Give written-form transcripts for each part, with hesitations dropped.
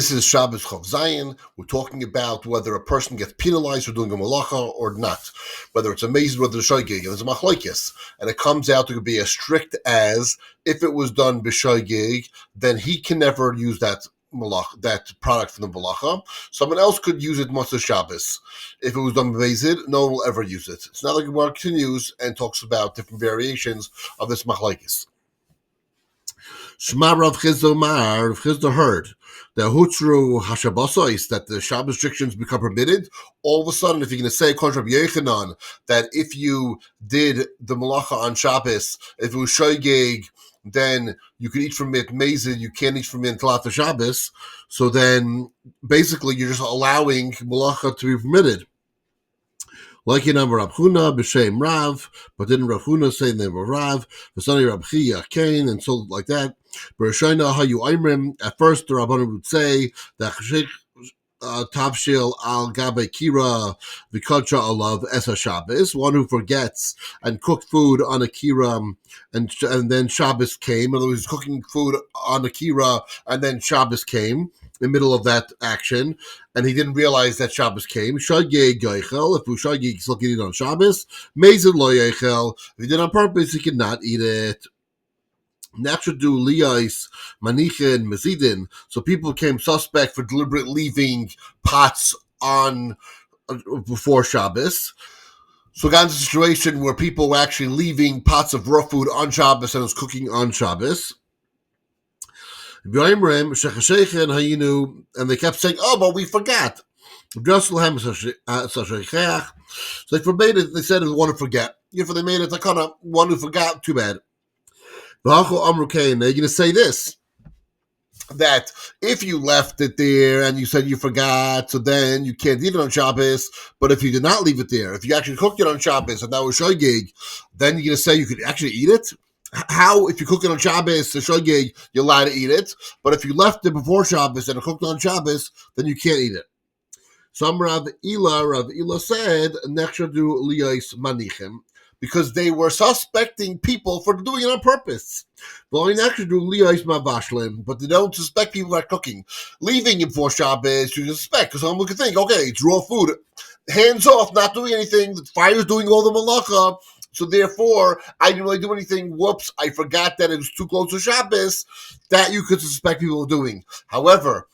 This is Shabbos Chov Zayin. We're talking about whether a person gets penalized for doing a malacha or not, whether it's amazing, whether it's shoygig. There's a machlokes, and it comes out to be as strict as if it was done b'shoygig, then he can never use that product from the malacha. Someone else could use it Motzei Shabbos. If it was done b'vezid, no one will ever use it. So now the Gemara continues and talks about different variations of this machlokes. Shema Rav Chizda Mar, Rav Chizda heard the Hutzru Hashabbosos, that the Shabbos restrictions become permitted. All of a sudden, if you're going to say, according to Rabbi Yochanan, that if you did the malacha on Shabbos, if it was shoygeg, then you can eat from it mezid, you can't eat from it until after Shabbos. So then, basically, you're just allowing malacha to be permitted. Like in Rab Huna b'shem Rav, but didn't Rab Huna say the name of Rav? V'sani Rab Chia Kain, and so like that. B'Rishayna hayu Aimrim. At first, the Rabbanan would say that Tavshil al Gabe Kira v'Kodcha alav Esa Shabbos, one who forgets and cooked food on a Kira, and then Shabbos came. In other words, cooking food on a Kira, and then Shabbos came. In the middle of that action, and he didn't realize that Shabbos came. Shageg yoichel, if Shageg, he still can eat on Shabbos. Mezid lo yoichel, if he did it on purpose, he cannot eat it. Next should do liyais, manichin, mezidin. So people became suspect for deliberate leaving pots on before Shabbos. So got into a situation where people were actually leaving pots of raw food on Shabbos and was cooking on Shabbos. And they kept saying, "Oh, but we forgot." So they forbade it. They said, "If you want to forget, if they made it like kind of one who forgot, too bad." They're going to say this: that if you left it there and you said you forgot, so then you can't eat it on Shabbos. But if you did not leave it there, if you actually cooked it on Shabbos and that was shoygig, then you're going to say you could actually eat it. How, if you cook it on Shabbos, the shogeg, you're allowed to eat it. But if you left it before Shabbos and it cooked on Shabbos, then you can't eat it. Some Rav Ila said, Nechshadu liyais manichem, because they were suspecting people for doing it on purpose. But they don't suspect people are cooking. Leaving it before Shabbos, you suspect, because someone could think, okay, it's raw food. Hands off, not doing anything. The fire's doing all the malacha. So therefore, I didn't really do anything. Whoops, I forgot that it was too close to Shabbos. That you could suspect people of doing. However,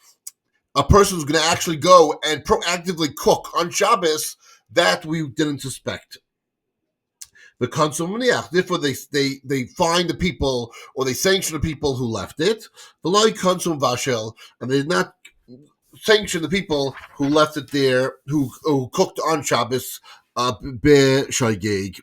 a person who's going to actually go and proactively cook on Shabbos, that we didn't suspect. The consumniach, therefore they find the people or they sanction the people who left it. The loy consum vashel, and they did not sanction the people who left it there, who cooked on Shabbos be shoygeg.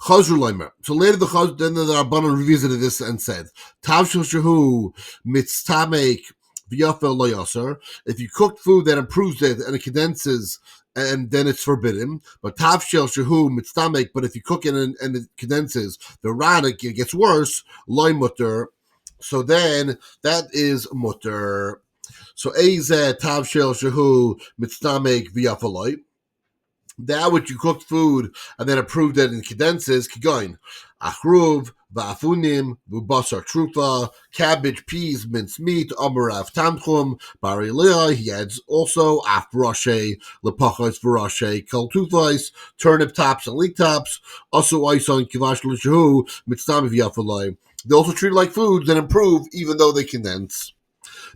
So later the Rabbanan revisited this and said, Tavshil shehu mitztamek v'yafel lo yaser. If you cook food that improves it and it condenses, and then it's forbidden. But Tavshil shehu mitztamek, but if you cook it and it condenses, the ranik, it gets worse, loy mutter. So then that is mutter. So Ezeh Tavshil shehu mitztamek v'yafel lo. That which you cooked food and then approved that it condenses, kigoin, achruv, va'afunim, v'basar trufa, cabbage, peas, minced meat, amarav tamchum, barilea, he adds also afroshe, lepachos v'roshe, kaltufais, turnip tops and leek tops, also oison, kivash l'shahu, mitztam v'yafalai. They also treat like foods that improve even though they condense.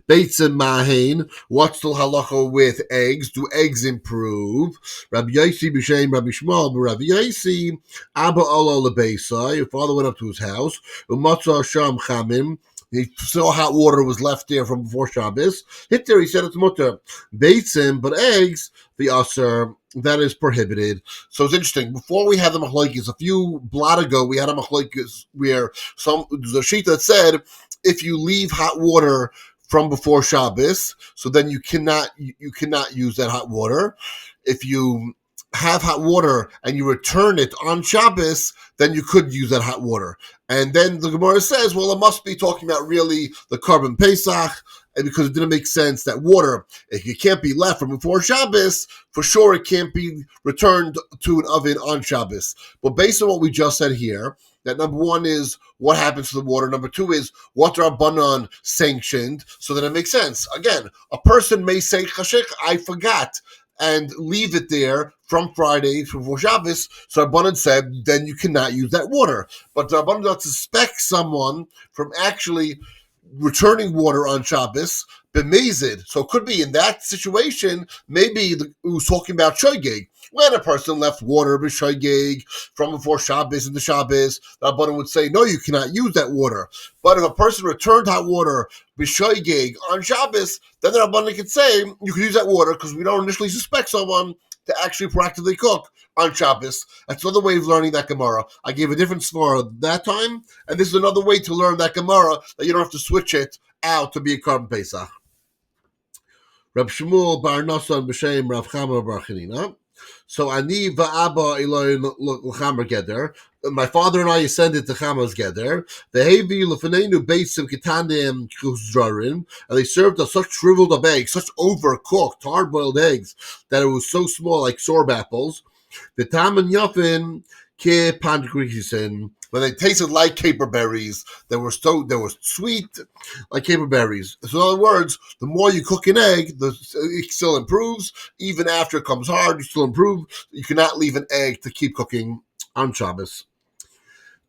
Bates and Mahain, what's the halacha with eggs? Do eggs improve? Rabbi Yosi b'shem Rabbi Shmuel, but Rabbi Yosi, Abba Ola lebeisai, your father went up to his house, umatzah sham chamim, he saw hot water was left there from before Shabbos. Hit there, he said it's mutter. Batesim, but eggs, the aser, that is prohibited. So it's interesting. Before we had the machlokes, a few blot ago, we had a machlokes where there's a sheet that said, if you leave hot water from before Shabbos, so then you cannot use that hot water. If you have hot water and you return it on Shabbos, then you could use that hot water. And then the Gemara says, well, it must be talking about really the Korban Pesach, and because it didn't make sense that water, if it can't be left from before Shabbos, for sure it can't be returned to an oven on Shabbos. But based on what we just said here, that number one is what happens to the water. Number two is what Rabbanan sanctioned, so that it makes sense. Again, a person may say, Chashik, I forgot, and leave it there from Friday before Shabbos. So Rabbanan said, then you cannot use that water. But Rabbanan doesn't suspect someone from actually returning water on Shabbos, b'mezid. So it could be in that situation, maybe it was talking about shogeg. When a person left water b'shogeg from before Shabbos into Shabbos, the Rabbanan would say, no, you cannot use that water. But if a person returned hot water b'shogeg on Shabbos, then the Rabbanan could say, you can use that water because we don't initially suspect someone to actually practically cook on Shabbos. That's another way of learning that Gemara. I gave a different svara that time, and this is another way to learn that Gemara that you don't have to switch it out to be a Korban Pesach. Rab Shmuel bar Nosson b'shem Rav Chama bar Chanina. So ani va'aba Eloi l'chamer geder. My father and I ascended to Chama's geder. The hevi l'fanenu beisim ketanim chuzrarim, and they served us such shriveled up eggs, such overcooked, hard-boiled eggs that it was so small, like sorb apples. The tam and yafin ke pancreasin, when they tasted like caper berries, they were sweet like caper berries. So in other words, the more you cook an egg, it still improves. Even after it comes hard, you still improve. You cannot leave an egg to keep cooking on Shabbos.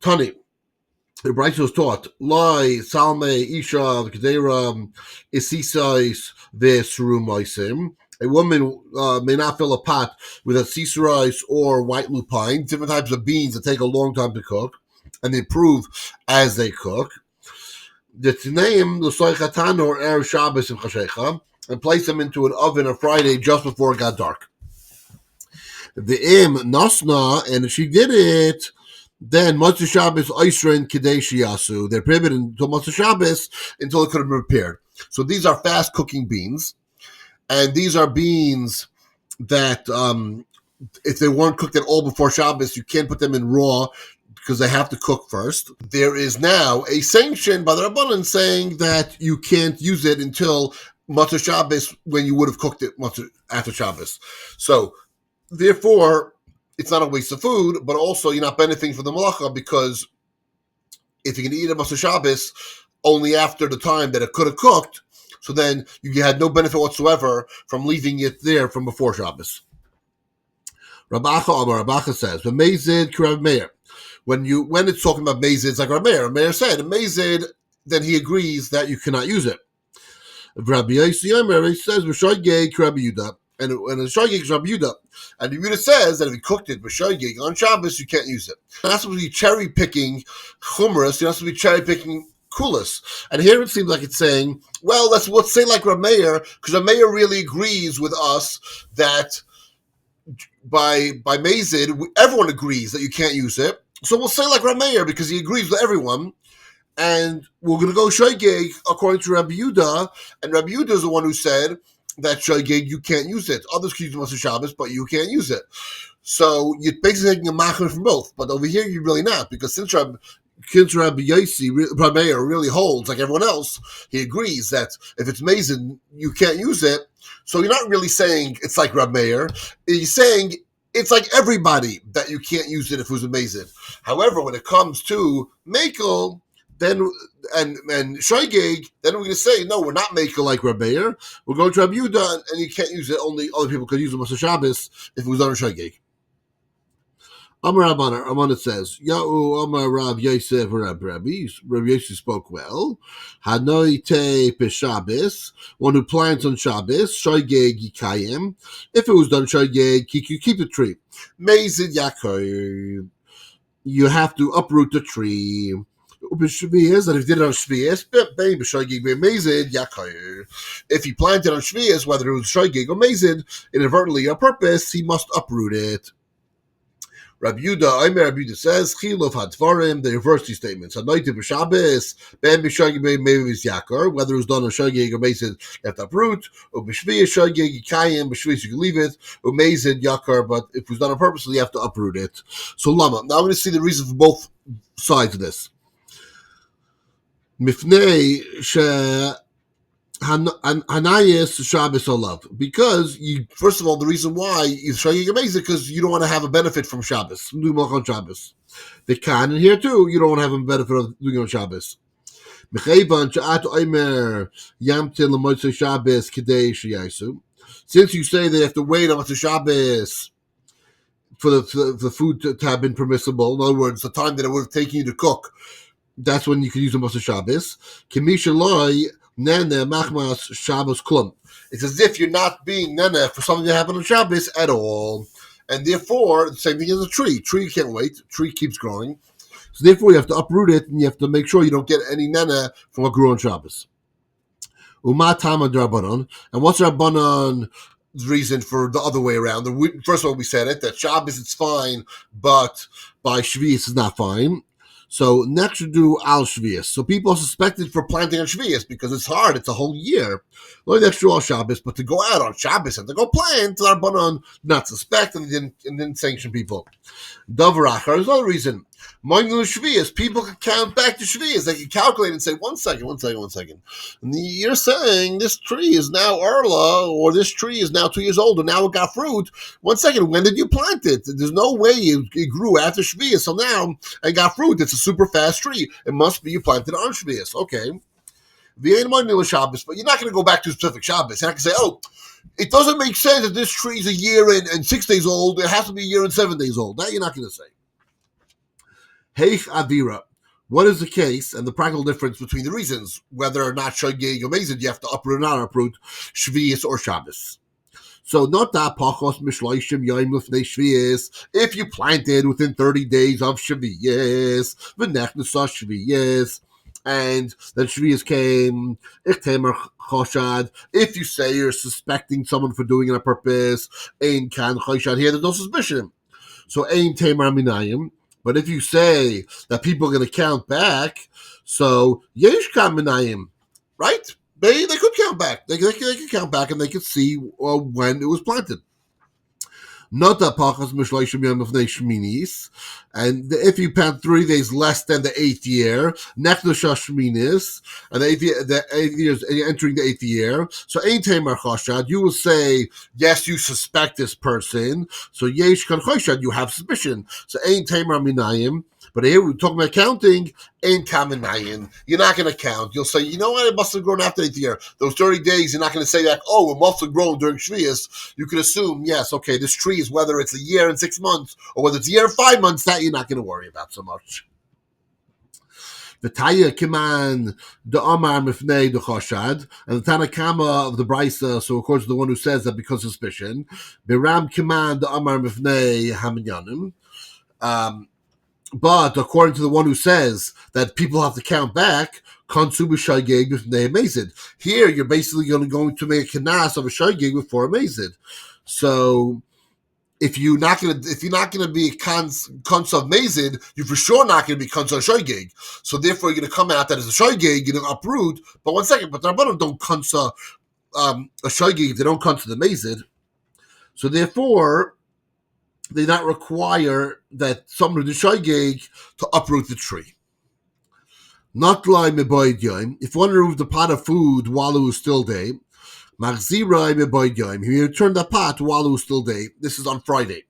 Tani, the Brisa was taught, Lai, Salme, Isha, Kedera, Isisais, Vesrumaisim. A woman may not fill a pot with a siserice or white lupine, different types of beans that take a long time to cook, and they improve as they cook. The Tinaim, the Soichatan or Erev Shabbos in Chashecha, and place them into an oven on Friday just before it got dark. The Im Nasna, and if she did it, then Motzei Shabbos Oisrin Kadeshi Yasu. They're prohibited until Motzei Shabbos until it could have been prepared. So these are fast cooking beans. And these are beans that, if they weren't cooked at all before Shabbos, you can't put them in raw because they have to cook first. There is now a sanction by the Rabbanan saying that you can't use it until Motzei Shabbos when you would have cooked it after Shabbos. So, therefore, it's not a waste of food, but also you're not benefiting from the malacha because if you can eat a Motzei Shabbos only after the time that it could have cooked, so then you had no benefit whatsoever from leaving it there from before Shabbos. Rabacha says, "V'mezid k'Rav Meir." When it's talking about mezid, it's like Rav Meir. Rav Meir said, "Mezid," then he agrees that you cannot use it. Rabbi Yomi says, "V'shoygeg k'Rabbi Yudah," and the shoygeg is Rabbi Yudah, and the Yudah says that if you cooked it v'shoygeg on Shabbos, you can't use it. You're not supposed to be cherry picking chumras. You're not supposed to be cherry picking kulas. And here it seems like it's saying, well, let's say like Rav Meir, because Rav Meir really agrees with us that by Mazid, everyone agrees that you can't use it. So we'll say like Rav Meir because he agrees with everyone. And we're going to go Shoygeg according to Rabbi Yudah. And Rabbi Yudah is the one who said that Shoygeg, you can't use it. Others can use it Motzei Shabbos, but you can't use it. So you're basically taking a machmer from both. But over here, you're really not, because since Rabbi Meir really holds, like everyone else, he agrees that if it's Mazin, you can't use it. So you're not really saying it's like Rabbi Meir. You're saying it's like everybody that you can't use it if it was a Mazin. However, when it comes to Mekel, then and Shoygeg, then we're going to say, no, we're not Mekel like Rabbi Meir. We're going to Rabbi Yudah, and you can't use it. Only other people could use it Motzei Shabbos if it was on a Shoygeg. Amar Rabbanan says, Ya'u Amar Rav Yosef Rabbi. Rabbi Yosef spoke well. Hanoi te peshabbos, one who plants on Shabbos, Shoygeg yikayim. If it was done Shoygeg, you keep the tree. Mezid yakoy, you have to uproot the tree. That if you did it on Shvias, if he planted on Shvias, whether it was Shoygeg or Mezid, inadvertently or purpose, he must uproot it. Rabbi Yehuda says, Chilov Hadvarim, they reverse these statements. Anointed b'Shabbos, Ben b'Shagig maybe it's Yakar, whether it was done on Shagig or Mazid, you have to uproot, or b'Shviyah Shagig, Yikayim, b'Shviyah you can leave it, or Mazid Yakar, but if it was done on purpose, you have to uproot it. So Lama. Now I'm going to see the reason for both sides of this. Mifnei Hanayis Shabbos Olav. Because you, first of all, the reason why you Shagig amazing because you don't want to have a benefit from Shabbos. Do on Shabbos. They can, and here too, you don't want to have a benefit of doing on Shabbos. Since you say they have to wait on Motzei Shabbos for the food to have been permissible, in other words, the time that it would have taken you to cook, that's when you can use the Motzei Shabbos. It's as if you're not being nene for something that happened on Shabbos at all. And therefore, the same thing as a tree. Tree can't wait. Tree keeps growing. So therefore, you have to uproot it, and you have to make sure you don't get any nene from what grew on Shabbos. Uma tama d'Rabbanan. And what's Rabbanan's reason for the other way around? First of all, we said it, that Shabbos it's fine, but by Shvius it's not fine. So next we do al Shvius. So people are suspected for planting on Shvius because it's hard. It's a whole year. Not next to all Shabbos, but to go out on Shabbos and to go plant, Rabbanan not suspect and didn't sanction people. Davracher, there's another reason. People can count back to Shvias. They can calculate and say, one second. And you're saying this tree is now Erla, or this tree is now 2 years old, and now it got fruit. 1 second, when did you plant it? There's no way it grew after Shvias, so now it got fruit. It's a super fast tree. It must be you planted on Shvias. Okay. But you're not going to go back to specific Shabbos. You're not going to say, it doesn't make sense that this tree is a year and 6 days old. It has to be a year and 7 days old. That you're not going to say. Heich Avira. What is the case and the practical difference between the reasons, whether or not Shogeg or Mazid, you have to uproot or not uproot Shvius or Shabbos? So not that Pachos Mishloishim Yoim Lifnei Shvius. If you planted within 30 days of Shvius, V'nechnasa Shvius, and then Shvius came, Ichtemer Choshad. If you say you're suspecting someone for doing it on purpose, Ein Kan Choshad, here there's no suspicion. So Ein Temer Minayim. But if you say that people are going to count back, so Yesh Kan Minayim, right? They could count back. They could count back and they could see when it was planted. Not that Pachas Mishloishim Yom of Shminis, and if you plant 3 days less than the 8th year, Nechdasha Shminis, and the 8th year is entering the 8th year. So Ein Temer Choshad, you will say, yes, you suspect this person. So Yesh Kan Choshad, you have suspicion. So Ein Temer Minayim. But here we're talking about counting, Ein Kaminayin. You're not going to count. You'll say, you know what, it must have grown after the 8th year. Those 30 days, you're not going to say that, it must have grown during Shvius. You can assume, yes, okay, this tree is whether it's a year and 6 months or whether it's a year and 5 months, that you're not going to worry about so much. The Taya Kiman, the Amar Mifnei, the Choshad, and the Tanakama of the Brisa, so of course the one who says that because of suspicion, Biram Kiman, the Amar Mifnei, Haminyanim. But according to the one who says that people have to count back, here you're basically going to make a kanas of a shaygig before a mazid. So if you're not going to be cons of mazid, you're for sure not going to be cons of shaygig. So therefore, you're going to come out that as a shaygig, you're going to uproot. But 1 second, but the Rabbanim don't cons a shaygig; they don't cons the mazid. So therefore, they not require that someone with the shaygig to uproot the tree. Not lie meboid yom. If one removed the pot of food while it was still day, machzirai meboid yom. He returned the pot while it was still day. This is on Friday,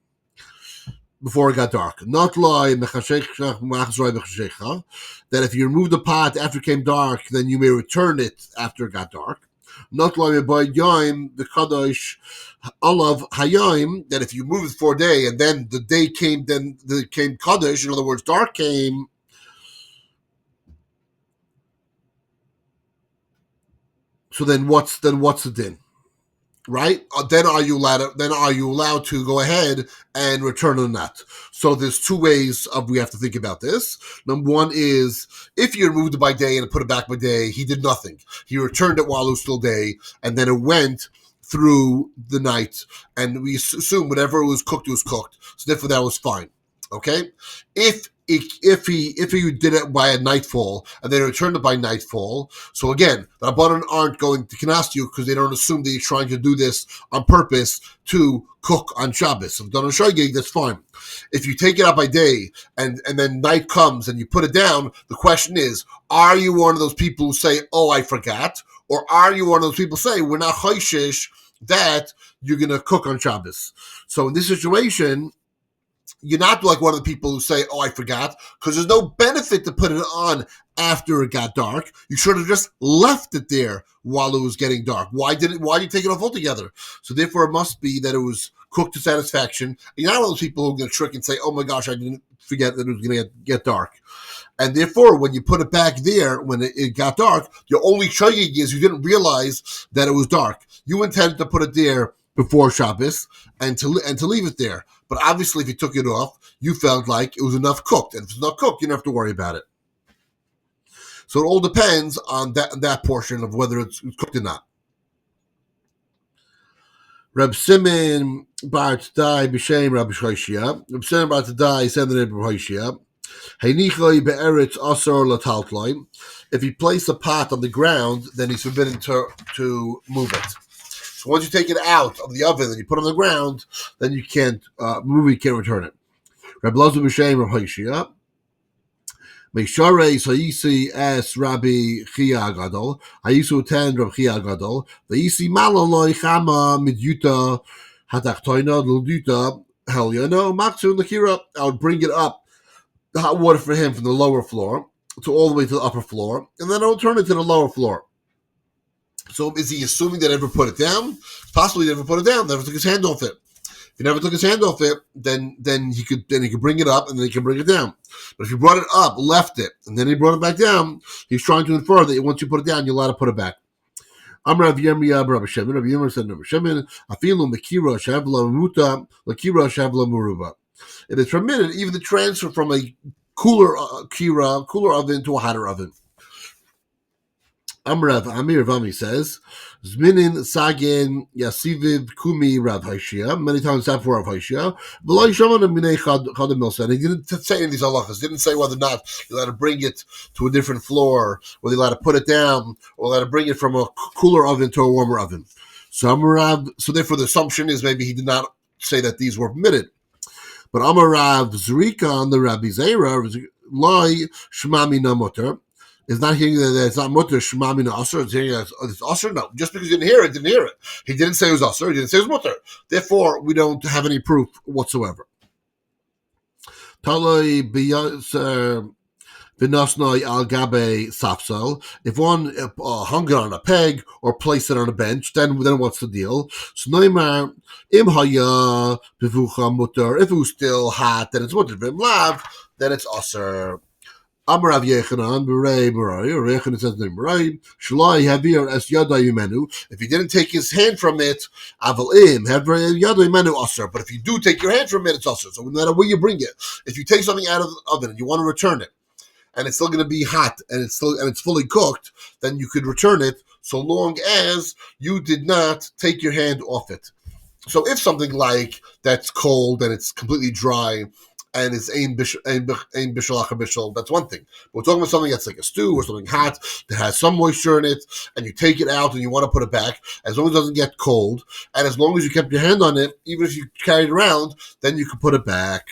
before it got dark. Not lie mechashecha machzrai mechashecha. That if you remove the pot after it came dark, then you may return it after it got dark. Not lie meboid yom the kadosh. Olav Hayim, that if you move it for a day and then the day came, then the came Kaddish, in other words, dark came. So then what's the din? Right? Then are you allowed to go ahead and return or not? So there's 2 ways we have to think about this. Number one is if you removed it by day and put it back by day, he did nothing. He returned it while it was still day, and then it went through the night, and we assume whatever was cooked. So therefore that was fine. Okay, if he did it by a nightfall and then returned it by nightfall, so again, the Rabbanan aren't going to cast you because they don't assume that you're trying to do this on purpose to cook on Shabbos. If done on Shogeg, that's fine. If you take it out by day and then night comes and you put it down, the question is, are you one of those people who say, "Oh, I forgot," or are you one of those people who say, "We're not choishish that you're going to cook on Shabbos"? So in this situation, you're not like one of the people who say, "Oh, I forgot," because there's no benefit to put it on after it got dark. You should have just left it there while it was getting dark. Why did you take it off altogether? So therefore, it must be that it was cooked to satisfaction. You're not one of those people who are going to trick and say, "Oh my gosh, I didn't forget that it was going to get dark." And therefore, when you put it back there, when it got dark, your only shogeg is you didn't realize that it was dark. You intended to put it there before Shabbos and to leave it there. But obviously, if you took it off, you felt like it was enough cooked. And if it's not cooked, you don't have to worry about it. So it all depends on that portion of whether it's cooked or not. Reb Simon bar Tadai b'shem Rabbi Hoshia. Reb Simon bar Tadai said the name of Hoshia. Heinichoi be'eretz asor lataltloi. If he placed a pot on the ground, then he's forbidden to move it. So once you take it out of the oven and you put it on the ground, then you can't move it, you can't return it. Reb Lozu b'shem Reb Hoshia. Meisharei Sayisi es Rabbi Chia Gadol. I used to attend Rabbi Chia Gadol. The Isi Malaloi Chama Midyuta Hatachtoina Luduta Helyano Matsu Nakira. I would bring it up, the hot water for him from the lower floor to all the way to the upper floor, and then I would turn it to the lower floor. So is he assuming that he never put it down? Possibly he never put it down, never took his hand off it. If he never took his hand off it, then he could bring it up and then he can bring it down. But if he brought it up, left it, and then he brought it back down, he's trying to infer that once you put it down, you're allowed to put it back. Amar Rav Yirmiyah Rabbi Shimon. Rabbi Yirmiyah said, Rabbi Shimon, Afilu Mekira Shavla Muta Lekira Shavla Muruba. It is permitted even to transfer from a cooler oven to a hotter oven. Amrav Amir Vami says, Zminin Sagen Yasiviv Kumi Rav Hoshia. Many times that for Rav Hoshia. V'lo Yishamon Minei Chadam Milsan. He didn't say any of these halachas. Didn't say whether or not you're allowed to bring it to a different floor, whether you're allowed to put it down, or allowed to bring it from a cooler oven to a warmer oven. So therefore the assumption is maybe he did not say that these were permitted. But Amar Rav Zrika on the Rabbi Zera, Loi Shmami na mutter, is not hearing that it's not mutter Shmami na asr. It's hearing that it's asr. No, just because you didn't hear it, didn't hear it. He didn't say it was asr. He didn't say it was mutter. Therefore, we don't have any proof whatsoever. Taloi b'yasser v'nosnoi al gabe safsel. If one hung it on a peg or placed it on a bench, then what's the deal? So noimar im haya bevucha mutter. If it was still hot, then it's mutter. V'im lav, then it's aser. Amar Rav Yechanan b'rei b'rei. Or Yechanan says the b'rei. Shloi havir es yadai yimenu. If he didn't take his hand from it, aval im havir yadai yimenu aser. But if you do take your hand from it, it's aser. So no matter where you bring it, if you take something out of the oven and you want to return it, and it's still going to be hot, and it's fully cooked, then you could return it so long as you did not take your hand off it. So if something like that's cold and it's completely dry and it's ein bishal, that's one thing. But we're talking about something that's like a stew or something hot that has some moisture in it, and you take it out and you want to put it back, as long as it doesn't get cold, and as long as you kept your hand on it, even if you carried it around, then you can put it back.